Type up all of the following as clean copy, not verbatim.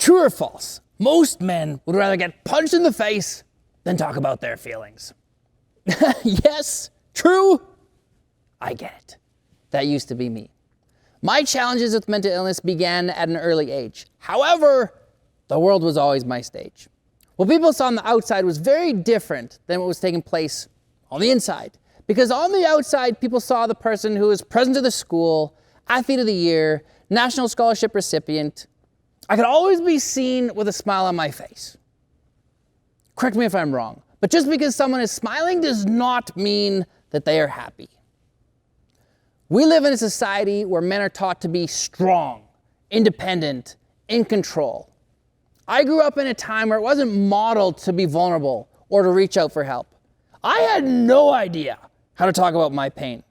True or false? Most men would rather get punched in the face than talk about their feelings. Yes, true. I get it. That used to be me. My challenges with mental illness began at an early age. However, the world was always my stage. What people saw on the outside was very different than what was taking place on the inside. Because on the outside, people saw the person who was president of the school, athlete of the year, national scholarship recipient. I could always be seen with a smile on my face. Correct me if I'm wrong, but just because someone is smiling does not mean that they are happy. We live in a society where men are taught to be strong, independent, in control. I grew up in a time where it wasn't modeled to be vulnerable or to reach out for help. I had no idea how to talk about my pain.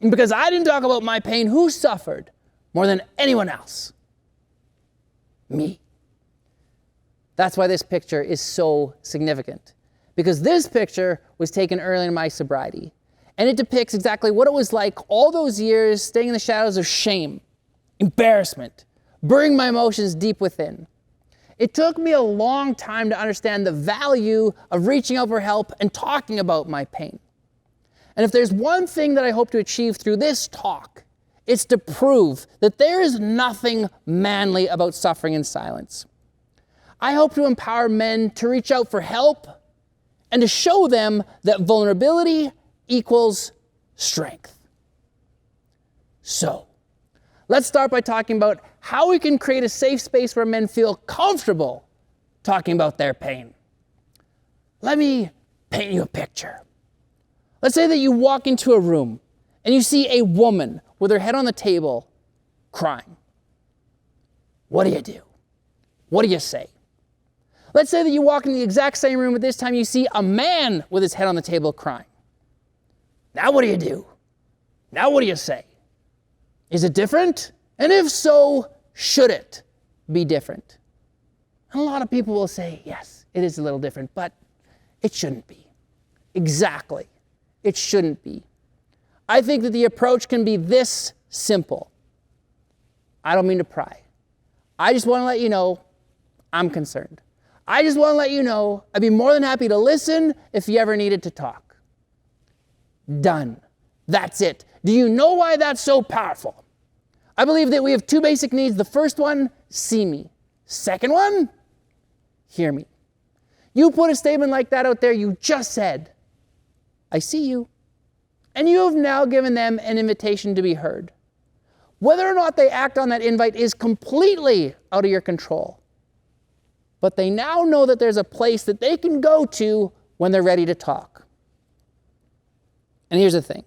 And because I didn't talk about my pain, who suffered more than anyone else? Me. That's why this picture is so significant. Because this picture was taken early in my sobriety. And it depicts exactly what it was like all those years staying in the shadows of shame, embarrassment, burying my emotions deep within. It took me a long time to understand the value of reaching out for help and talking about my pain. And if there's one thing that I hope to achieve through this talk, it's to prove that there is nothing manly about suffering in silence. I hope to empower men to reach out for help and to show them that vulnerability equals strength. So, let's start by talking about how we can create a safe space where men feel comfortable talking about their pain. Let me paint you a picture. Let's say that you walk into a room and you see a woman with her head on the table crying. What do? What do you say? Let's say that you walk in the exact same room, but this time you see a man with his head on the table crying. Now what do? Now what do you say? Is it different? And if so, should it be different? And a lot of people will say, yes, it is a little different, but it shouldn't be. Exactly. It shouldn't be. I think that the approach can be this simple. I don't mean to pry. I just want to let you know I'm concerned. I just want to let you know I'd be more than happy to listen if you ever needed to talk. Done. That's it. Do you know why that's so powerful? I believe that we have two basic needs. The first one, see me. Second one, hear me. You put a statement like that out there, you just said, I see you. And you have now given them an invitation to be heard. Whether or not they act on that invite is completely out of your control. But they now know that there's a place that they can go to when they're ready to talk. And here's the thing.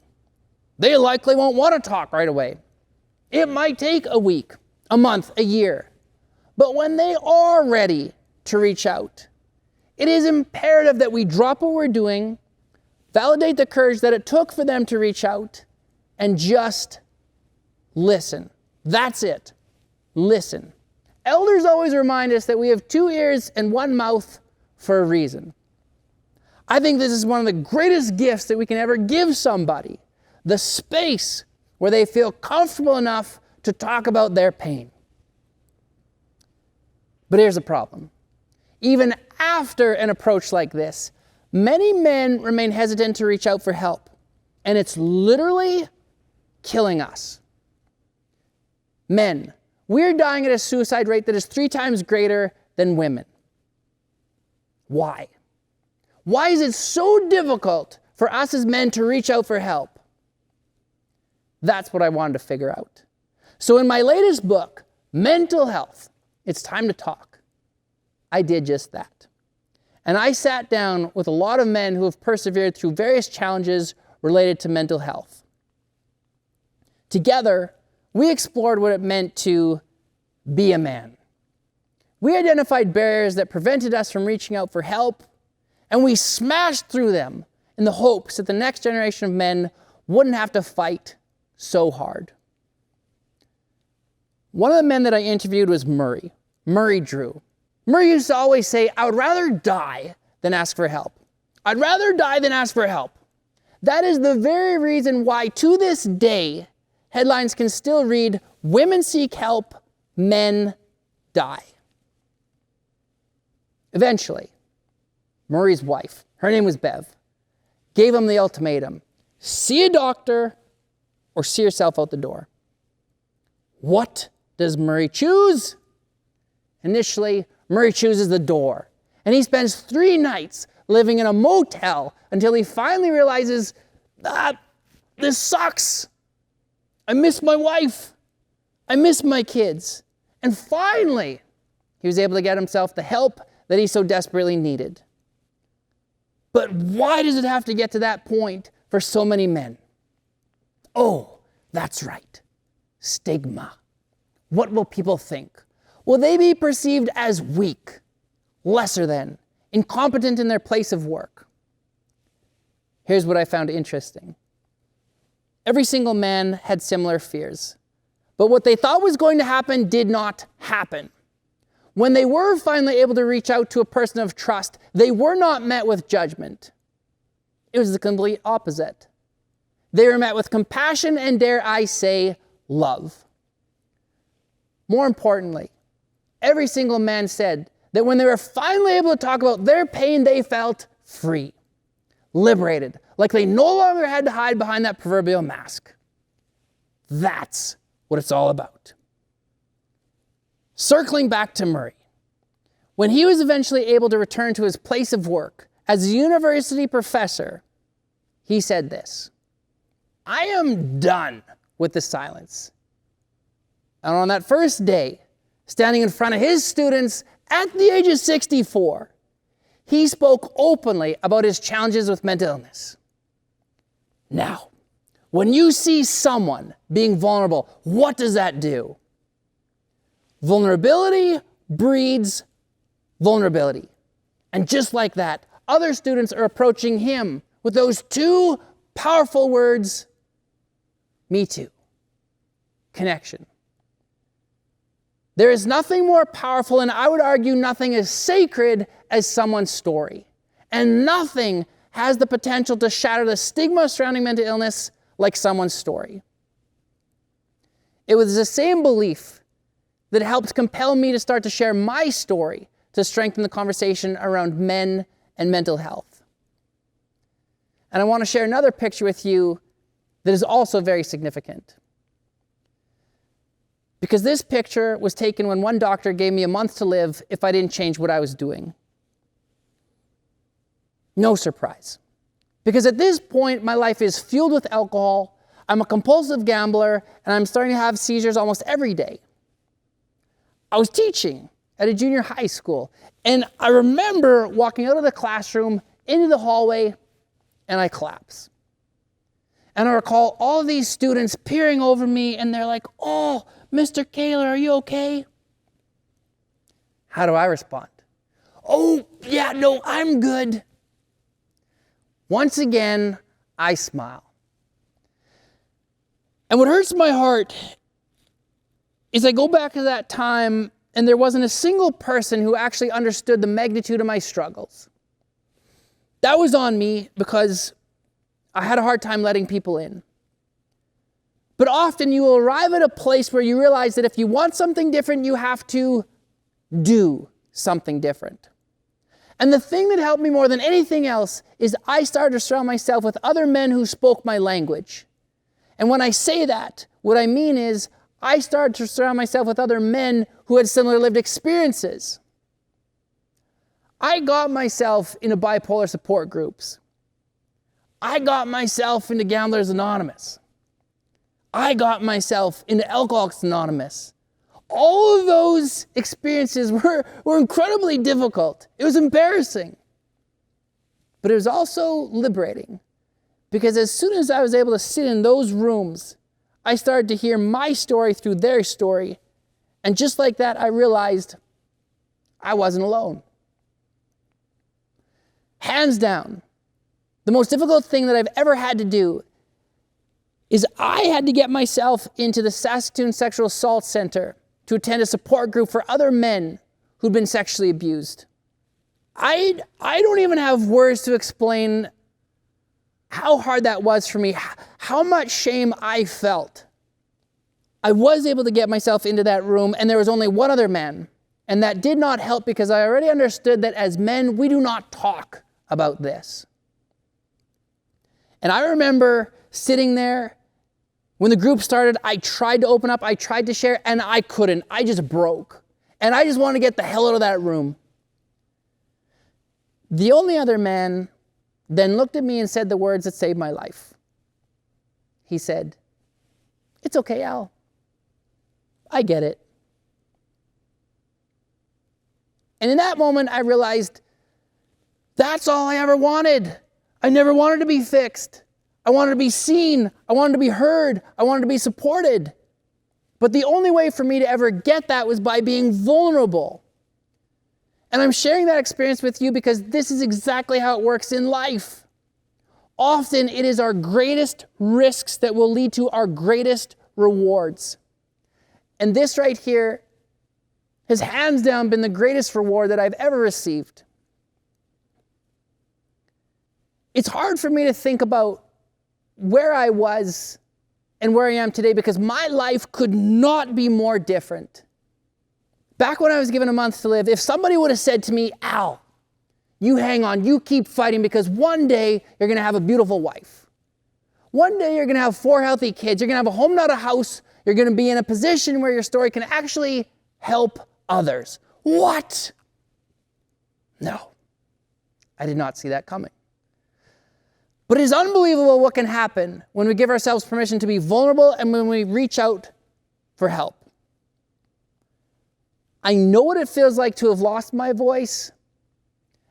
They likely won't want to talk right away. It might take a week, a month, a year. But when they are ready to reach out, it is imperative that we drop what we're doing, validate the courage that it took for them to reach out, and just listen. That's it. Listen. Elders always remind us that we have 2 ears and 1 mouth for a reason. I think this is one of the greatest gifts that we can ever give somebody, the space where they feel comfortable enough to talk about their pain. But here's the problem. Even after an approach like this, many men remain hesitant to reach out for help, and it's literally killing us. Men, we're dying at a suicide rate that is 3 times greater than women. Why? Why is it so difficult for us as men to reach out for help? That's what I wanted to figure out. So in my latest book, Mental Health, It's Time to Talk, I did just that. And I sat down with a lot of men who have persevered through various challenges related to mental health. Together, we explored what it meant to be a man. We identified barriers that prevented us from reaching out for help, and we smashed through them in the hopes that the next generation of men wouldn't have to fight so hard. One of the men that I interviewed was Murray Drew. Murray used to always say, I would rather die than ask for help. I'd rather die than ask for help. That is the very reason why, to this day, headlines can still read, women seek help, men die. Eventually, Murray's wife, her name was Bev, gave him the ultimatum: see a doctor or see yourself out the door. What does Murray choose? Initially, Murray chooses the door, and he spends 3 nights living in a motel until he finally realizes, this sucks. I miss my wife. I miss my kids. And finally, he was able to get himself the help that he so desperately needed. But why does it have to get to that point for so many men? Oh, that's right. Stigma. What will people think? Will they be perceived as weak, lesser than, incompetent in their place of work? Here's what I found interesting. Every single man had similar fears, but what they thought was going to happen did not happen. When they were finally able to reach out to a person of trust, they were not met with judgment. It was the complete opposite. They were met with compassion and, dare I say, love. More importantly, every single man said that when they were finally able to talk about their pain, they felt free, liberated, like they no longer had to hide behind that proverbial mask. That's what it's all about. Circling back to Murray, when he was eventually able to return to his place of work as a university professor, he said this: I am done with the silence. And on that first day, standing in front of his students at the age of 64, he spoke openly about his challenges with mental illness. Now, when you see someone being vulnerable, what does that do? Vulnerability breeds vulnerability. And just like that, other students are approaching him with those 2 powerful words: me too. Connection. There is nothing more powerful, and I would argue nothing as sacred as someone's story. And nothing has the potential to shatter the stigma surrounding mental illness like someone's story. It was the same belief that helped compel me to start to share my story to strengthen the conversation around men and mental health. And I want to share another picture with you that is also very significant. Because this picture was taken when one doctor gave me a month to live if I didn't change what I was doing. No surprise. Because at this point, my life is fueled with alcohol, I'm a compulsive gambler, and I'm starting to have seizures almost every day. I was teaching at a junior high school, and I remember walking out of the classroom into the hallway, and I collapse. And I recall all of these students peering over me, and they're like, "Oh, Mr. Kehler, are you okay?" How do I respond? "Oh, yeah, no, I'm good." Once again, I smile. And what hurts my heart is I go back to that time and there wasn't a single person who actually understood the magnitude of my struggles. That was on me because I had a hard time letting people in. But often you will arrive at a place where you realize that if you want something different, you have to do something different. And the thing that helped me more than anything else is I started to surround myself with other men who spoke my language. And when I say that, what I mean is I started to surround myself with other men who had similar lived experiences. I got myself into bipolar support groups. I got myself into Gamblers Anonymous. I got myself into Alcoholics Anonymous. All of those experiences were incredibly difficult. It was embarrassing. But it was also liberating. Because as soon as I was able to sit in those rooms, I started to hear my story through their story. And just like that, I realized I wasn't alone. Hands down, the most difficult thing that I've ever had to do is I had to get myself into the Saskatoon Sexual Assault Center to attend a support group for other men who'd been sexually abused. I don't even have words to explain how hard that was for me, how much shame I felt. I was able to get myself into that room, and there was only one other man, And that did not help because I already understood that as men, we do not talk about this. And I remember sitting there when the group started. I tried to open up, I tried to share, and I couldn't. I just broke. And I just wanted to get the hell out of that room. The only other man then looked at me and said the words that saved my life. He said, "It's okay, Al. I get it." And in that moment, I realized that's all I ever wanted. I never wanted to be fixed. I wanted to be seen. I wanted to be heard. I wanted to be supported. But the only way for me to ever get that was by being vulnerable. And I'm sharing that experience with you because this is exactly how it works in life. Often it is our greatest risks that will lead to our greatest rewards. And this right here has hands down been the greatest reward that I've ever received. It's hard for me to think about where I was and where I am today because my life could not be more different. Back when I was given a month to live, if somebody would have said to me, "Al, you hang on, you keep fighting because one day you're going to have a beautiful wife. One day you're going to have 4 healthy kids. You're going to have a home, not a house. You're going to be in a position where your story can actually help others." What? No, I did not see that coming. But it is unbelievable what can happen when we give ourselves permission to be vulnerable and when we reach out for help. I know what it feels like to have lost my voice,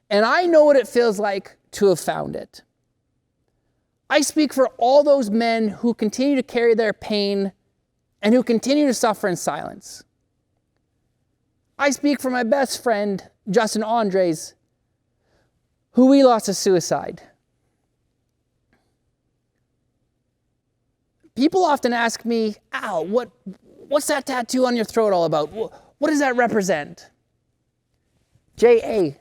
and I know what it feels like to have found it. I speak for all those men who continue to carry their pain and who continue to suffer in silence. I speak for my best friend, Justin Andres, who we lost to suicide. People often ask me, "Al, what's that tattoo on your throat all about? What does that represent?" J.A.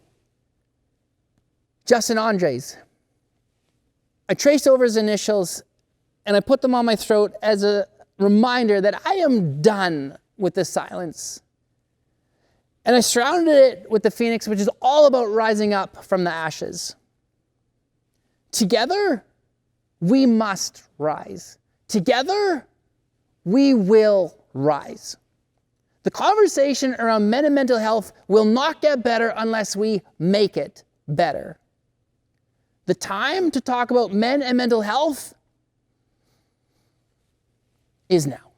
Justin Andres. I traced over his initials and I put them on my throat as a reminder that I am done with the silence. And I surrounded it with the phoenix, which is all about rising up from the ashes. Together, we must rise. Together, we will rise. The conversation around men and mental health will not get better unless we make it better. The time to talk about men and mental health is now.